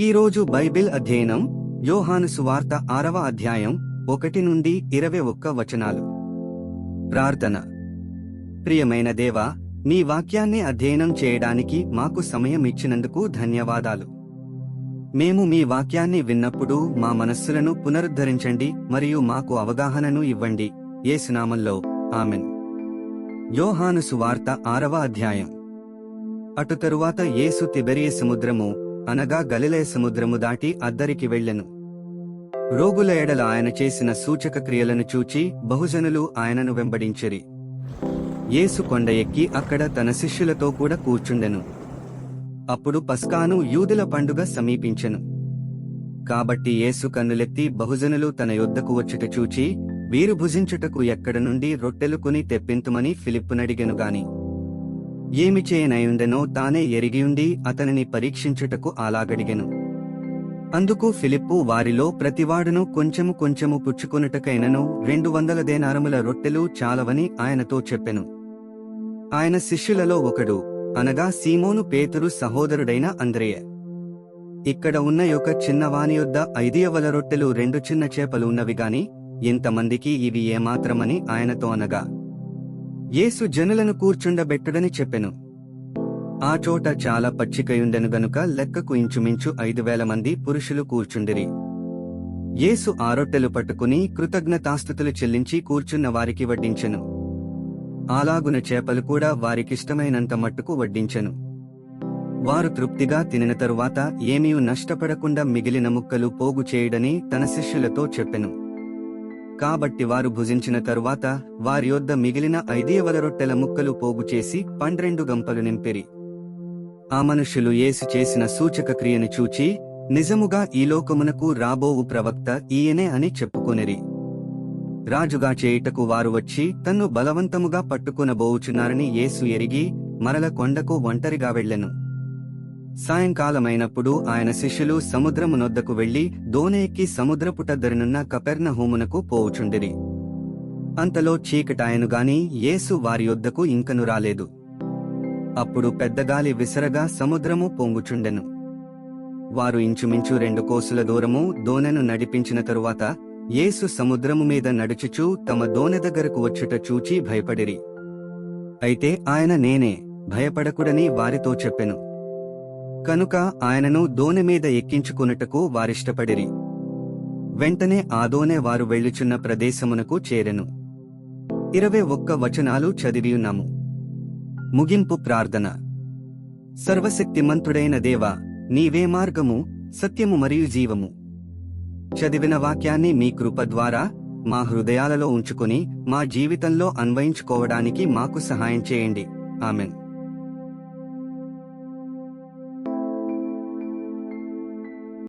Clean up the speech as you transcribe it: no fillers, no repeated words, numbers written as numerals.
ఈరోజు బైబిల్ అధ్యయనం యోహాను సువార్త 6వ అధ్యాయం 1 నుండి 21 వచనాలు. ప్రార్థన. ప్రియమైన దేవా, మీ వాక్యాన్ని అధ్యయనం చేయడానికి మాకు సమయం ఇచ్చినందుకు ధన్యవాదాలు. మేము మీ వాక్యాన్ని విన్నప్పుడు మా మనస్సులను పునరుద్ధరించండి మరియు మాకు అవగాహనను ఇవ్వండి. యేసు నామములో ఆమెన్. యోహాను సువార్త 6వ అధ్యాయం. అటు తరువాత యేసు తిబెరియ సముద్రము అనగా గలిలయ సముద్రము దాటి అద్దరికి వెళ్ళెను. రోగుల ఎడల ఆయన చేసిన సూచక క్రియలను చూచి బహుజనులు ఆయనను వెంబడించిరి. యేసు కొండ ఎక్కి అక్కడ తన శిష్యులతో కూడా కూర్చుండెను. అప్పుడు పస్కాను యూదుల పండుగ సమీపించెను. కాబట్టి యేసు కన్నులెత్తి బహుజనులు తన యొద్దకు వచ్చుట చూచి, వీరు భుజించుటకు ఎక్కడ నుండి రొట్టెలు కొని తెప్పింతుమని ఫిలిప్పునడిగెనుగాని, ఏమి చేయనయుండెనో తానే ఎరిగియుండి అతనిని పరీక్షించుటకు అలాగడిగెను. అందుకు ఫిలిప్పు వారిలో ప్రతివాడును కొంచెము కొంచెము పుచ్చుకొనుటకైనను 200 దేనారముల రొట్టెలు చాలవని ఆయనతో చెప్పెను. ఆయన శిష్యులలో ఒకడు, అనగా సీమోను పేతురు సహోదరుడైన అంద్రెయ, ఇక్కడ ఉన్న యొక్క చిన్నవాని యొద్ద 5 రొట్టెలు 2 చిన్న చేపలు ఉన్నవిగాని ఇంతమందికి ఇవి ఏమాత్రమని ఆయనతో అనగా, యేసు జనులను కూర్చుండబెట్టుడని చెప్పెను. ఆ చోట చాలా పచ్చికయుండెను గనుక లెక్కకు ఇంచుమించు 5,000 మంది పురుషులు కూర్చుండిరి. యేసు ఆ రొట్టెలు పట్టుకుని కృతజ్ఞతాస్తుతులు చెల్లించి కూర్చున్న వారికి వడ్డించెను. అలాగున చేపలు కూడా వారికిష్టమైనంత మట్టుకు వడ్డించెను. వారు తృప్తిగా తినిన తరువాత ఏమీ నష్టపడకుండా మిగిలిన ముక్కలు పోగు చేయుడని తన శిష్యులతో చెప్పెను. కాబట్టి వారు భుజించిన తరువాత వారి యొద్ద మిగిలిన 5 రొట్టెల ముక్కలు పోగు చేసి 12 గంపలు నింపిరి. ఆ మనుష్యులు యేసు చేసిన సూచక క్రియను చూచి, నిజముగా ఈ లోకమునకు రాబోవు ప్రవక్త ఈయనే అని చెప్పుకొనిరి. రాజుగా చేయుటకు వారు వచ్చి తన్ను బలవంతముగా పట్టుకొనబోవుచున్నారని యేసు ఎరిగి మరల కొండకు ఒంటరిగా వెళ్ళెను. సాయంకాలమైనప్పుడు ఆయన శిష్యులు సముద్రమునొద్దకు వెళ్లి దోణి ఎక్కి సముద్రపుటద్దరినున్న కపెర్నహూమునకు పోవుచుండిరి. అంతలో చీకటాయను గాని యేసు వారి యొద్దకు ఇంకను రాలేదు. అప్పుడు పెద్దగాలి విసరగా సముద్రము పొంగుచుండెను. వారు ఇంచుమించు 2 కోసుల దూరము దోణెను నడిపించిన తరువాత యేసు సముద్రము మీద నడుచుచూ తమ దోణె దగ్గరకు వచ్చుట చూచి భయపడిరి. అయితే ఆయన నేనే, భయపడకుడని వారితో చెప్పెను. కనుక ఆయనను దోణె మీద ఎక్కించుకొనుటకు వారిష్టపడిరి. వెంటనే ఆ దోణె వారు వెళ్ళుచున్న ప్రదేశమునకు చేరెను. 21 వచనాలు చదివియున్నాము. ముగింపు ప్రార్థన. సర్వశక్తిమంతుడైన దేవా, నీవే మార్గము, సత్యము మరియు జీవము. చదివిన వాక్యాన్ని మీ కృప ద్వారా మా హృదయాలలో ఉంచుకొని మా జీవితంలో అన్వయించుకోవడానికి మాకు సహాయం చేయండి. ఆమెన్.